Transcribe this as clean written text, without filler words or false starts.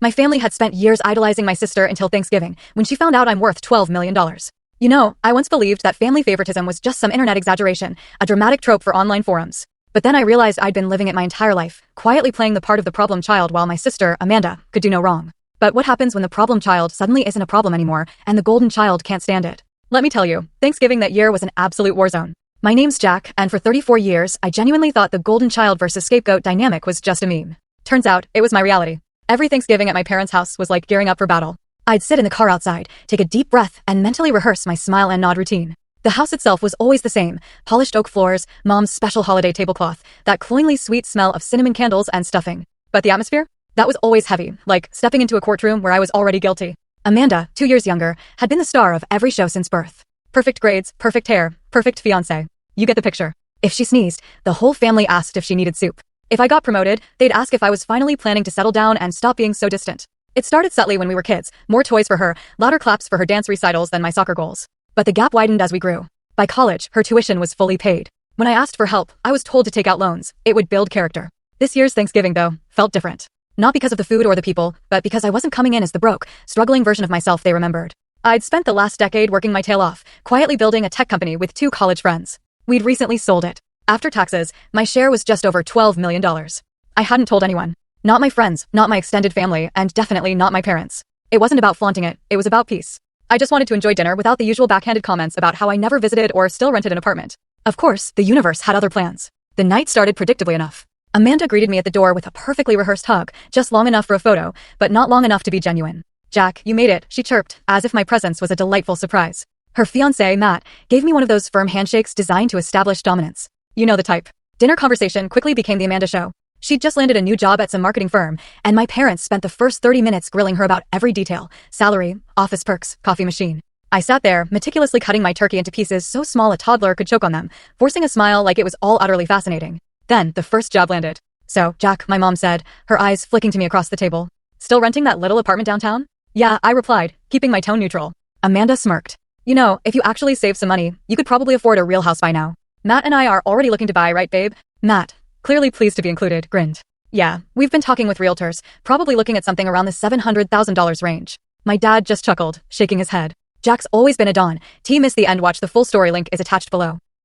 My family had spent years idolizing my sister until Thanksgiving, when she found out I'm worth $12 million. You know, I once believed that family favoritism was just some internet exaggeration, a dramatic trope for online forums. But then I realized I'd been living it my entire life, quietly playing the part of the problem child while my sister, Amanda, could do no wrong. But what happens when the problem child suddenly isn't a problem anymore, and the golden child can't stand it? Let me tell you, Thanksgiving that year was an absolute war zone. My name's Jack, and for 34 years, I genuinely thought the golden child versus scapegoat dynamic was just a meme. Turns out, it was my reality. Every Thanksgiving at my parents' house was like gearing up for battle. I'd sit in the car outside, take a deep breath, and mentally rehearse my smile and nod routine. The house itself was always the same: polished oak floors, mom's special holiday tablecloth, that cloyingly sweet smell of cinnamon candles and stuffing. But the atmosphere? That was always heavy, like stepping into a courtroom where I was already guilty. Amanda, 2 years younger, had been the star of every show since birth. Perfect grades, perfect hair, perfect fiancé. You get the picture. If she sneezed, the whole family asked if she needed soup. If I got promoted, they'd ask if I was finally planning to settle down and stop being so distant. It started subtly when we were kids: more toys for her, louder claps for her dance recitals than my soccer goals. But the gap widened as we grew. By college, her tuition was fully paid. When I asked for help, I was told to take out loans. It would build character. This year's Thanksgiving, though, felt different. Not because of the food or the people, but because I wasn't coming in as the broke, struggling version of myself they remembered. I'd spent the last decade working my tail off, quietly building a tech company with 2 college friends. We'd recently sold it. After taxes, my share was just over $12 million. I hadn't told anyone. Not my friends, not my extended family, and definitely not my parents. It wasn't about flaunting it, it was about peace. I just wanted to enjoy dinner without the usual backhanded comments about how I never visited or still rented an apartment. Of course, the universe had other plans. The night started predictably enough. Amanda greeted me at the door with a perfectly rehearsed hug, just long enough for a photo, but not long enough to be genuine. "Jack, you made it," she chirped, as if my presence was a delightful surprise. Her fiancé, Matt, gave me one of those firm handshakes designed to establish dominance. You know the type. Dinner conversation quickly became the Amanda show. She'd just landed a new job at some marketing firm, and my parents spent the first 30 minutes grilling her about every detail: salary, office perks, coffee machine. I sat there, meticulously cutting my turkey into pieces so small a toddler could choke on them, forcing a smile like it was all utterly fascinating. Then, the first job landed. "So, Jack," my mom said, her eyes flicking to me across the table. "Still renting that little apartment downtown?" "Yeah," I replied, keeping my tone neutral. Amanda smirked. "You know, if you actually save some money, you could probably afford a real house by now. Matt and I are already looking to buy, right, babe?" Matt, clearly pleased to be included, grinned. "Yeah, we've been talking with realtors, probably looking at something around the $700,000 range." My dad just chuckled, shaking his head. Jack's always been a don. T miss the end. Watch the full story, link is attached below.